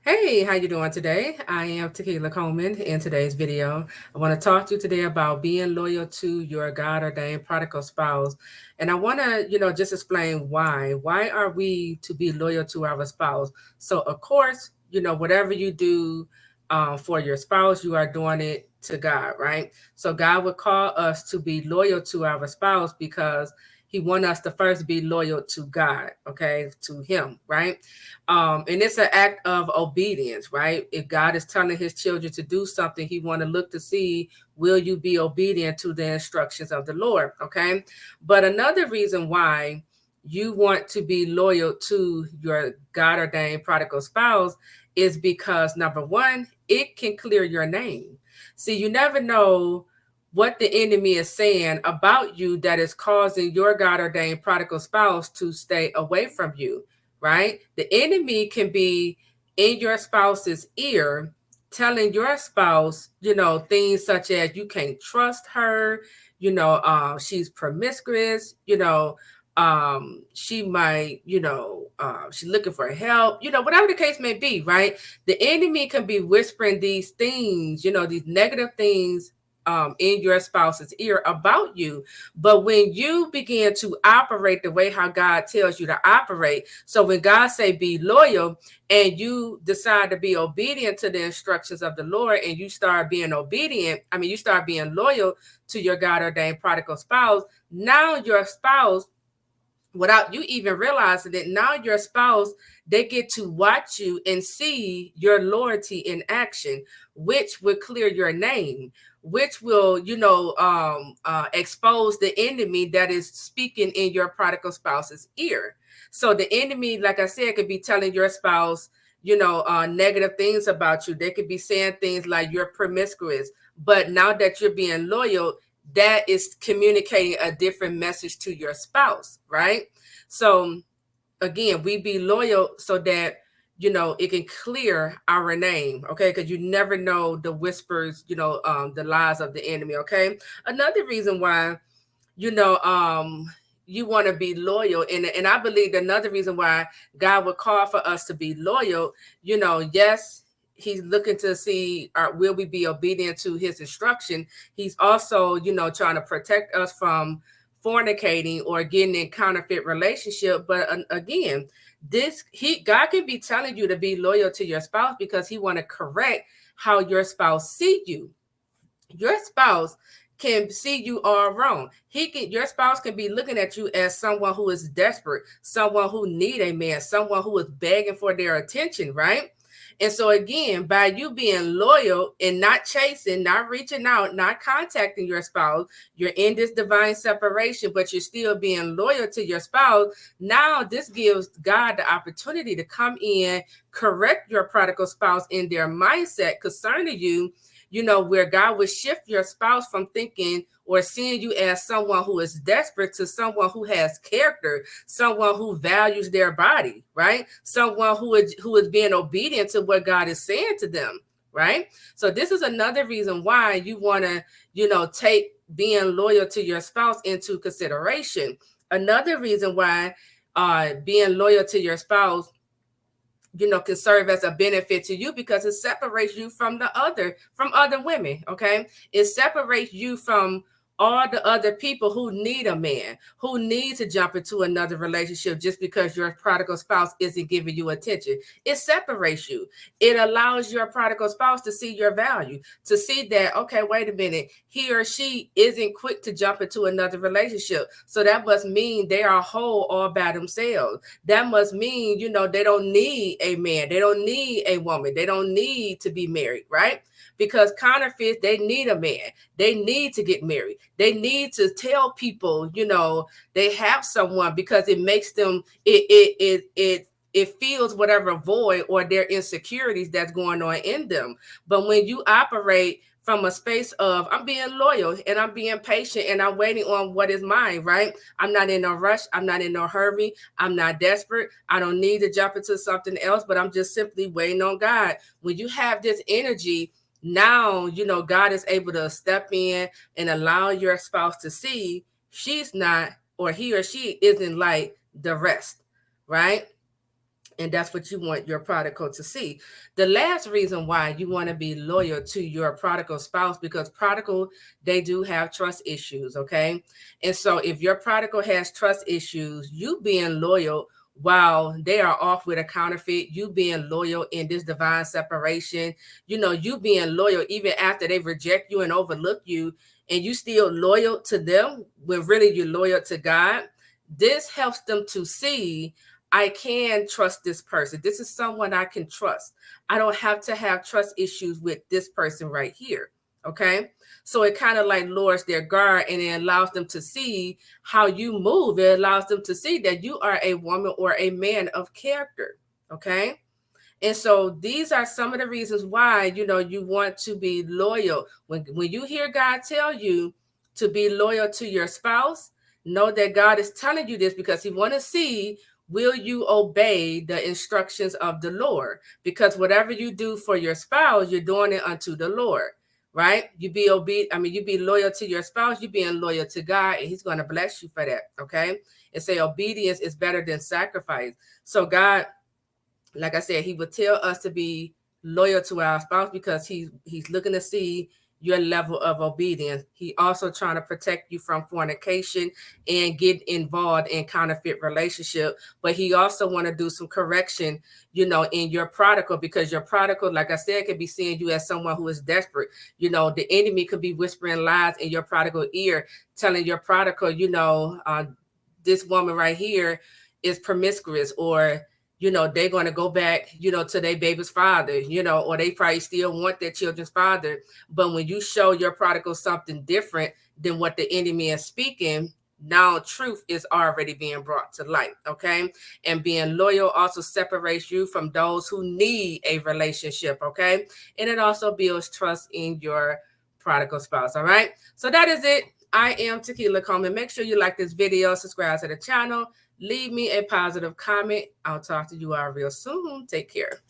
Hey, how you doing today? I am Tequila Coleman. In today's video, I want to talk to you today about being loyal to your God ordained prodigal spouse. And I want to, just explain why. Why are we to be loyal to our spouse? So, of course, whatever you do for your spouse, you are doing it to God, right? So, God would call us to be loyal to our spouse because He wants us to first be loyal to God, okay, to Him, right? And it's an act of obedience, right? If God is telling his children to do something, he want to look to see, will you be obedient to the instructions of the Lord? Okay. But another reason why you want to be loyal to your God ordained prodigal spouse is because number one, it can clear your name. See, you never know what the enemy is saying about you that is causing your God ordained prodigal spouse to stay away from you, right? The enemy can be in your spouse's ear telling your spouse, things such as you can't trust her, she's promiscuous, she might, she's looking for help, whatever the case may be, right? The enemy can be whispering these things, these negative things in your spouse's ear about you. But when you begin to operate the way how God tells you to operate, so when God say be loyal and you decide to be obedient to the instructions of the Lord and you start being obedient, you start being loyal to your God ordained prodigal spouse, now your spouse, without you even realizing it, now your spouse, they get to watch you and see your loyalty in action, which will clear your name, which will, expose the enemy that is speaking in your prodigal spouse's ear. So the enemy, like I said, could be telling your spouse, negative things about you. They could be saying things like you're promiscuous. But now that you're being loyal, that is communicating a different message to your spouse, right? So again, we be loyal so that it can clear our name, okay? Because you never know the whispers, the lies of the enemy, okay? Another reason why, you know, um, you want to be loyal, and I believe another reason why God would call for us to be loyal, yes, he's looking to see will we be obedient to his instruction. He's also, trying to protect us from fornicating or getting in counterfeit relationship. But again, God can be telling you to be loyal to your spouse because he want to correct how your spouse see you. Your spouse can see you all wrong. Your spouse can be looking at you as someone who is desperate, someone who need a man, someone who is begging for their attention, right? And so again, by you being loyal and not chasing, not reaching out, not contacting your spouse, you're in this divine separation, but you're still being loyal to your spouse. Now this gives God the opportunity to come in, correct your prodigal spouse in their mindset concerning you, where God would shift your spouse from thinking or seeing you as someone who is desperate to someone who has character, someone who values their body, right? Someone who is being obedient to what God is saying to them, right? So this is another reason why you want to, take being loyal to your spouse into consideration. Another reason why being loyal to your spouse can serve as a benefit to you because it separates you from other women. Okay. It separates you from all the other people who need a man, who need to jump into another relationship just because your prodigal spouse isn't giving you attention. It separates you. It allows your prodigal spouse to see your value, to see that, okay, wait a minute, he or she isn't quick to jump into another relationship. So that must mean they are whole all by themselves. That must mean, they don't need a man. They don't need a woman. They don't need to be married, right? Because counterfeits, they need a man. They need to get married. They need to tell people, they have someone because it makes them, it feels whatever void or their insecurities that's going on in them. But when you operate from a space of I'm being loyal and I'm being patient and I'm waiting on what is mine, right? I'm not in no rush. I'm not in no hurry. I'm not desperate. I don't need to jump into something else, but I'm just simply waiting on God. When you have this energy, now, God is able to step in and allow your spouse to see she's not, or he or she isn't like the rest, right? And that's what you want your prodigal to see. The last reason why you want to be loyal to your prodigal spouse, because prodigal, they do have trust issues, okay? And so if your prodigal has trust issues, you being loyal while they are off with a counterfeit, you being loyal in this divine separation, you being loyal even after they reject you and overlook you, and you still loyal to them when really you're loyal to God. This helps them to see, I can trust this person. This is someone I can trust. I don't have to have trust issues with this person right here. Okay. So it kind of like lowers their guard, and it allows them to see how you move. It allows them to see that you are a woman or a man of character. Okay. And so these are some of the reasons why, you want to be loyal. When you hear God tell you to be loyal to your spouse, know that God is telling you this because he want to see, will you obey the instructions of the Lord? Because whatever you do for your spouse, you're doing it unto the Lord, right? You be obedient. I mean, you be loyal to your spouse, you being loyal to God, and he's going to bless you for that. Okay. And say obedience is better than sacrifice. So God, like I said, he would tell us to be loyal to our spouse because he's looking to see your level of obedience. He also trying to protect you from fornication and get involved in counterfeit relationship. But he also want to do some correction, in your prodigal, because your prodigal, like I said, could be seeing you as someone who is desperate. The enemy could be whispering lies in your prodigal ear, telling your prodigal, this woman right here is promiscuous, or they're going to go back, to their baby's father, or they probably still want their children's father. But when you show your prodigal something different than what the enemy is speaking, now truth is already being brought to light. Okay. And being loyal also separates you from those who need a relationship. Okay. And it also builds trust in your prodigal spouse. All right. So that is it. I am Tequila Coleman. Make sure you like this video, subscribe to the channel, leave me a positive comment. I'll talk to you all real soon. Take care.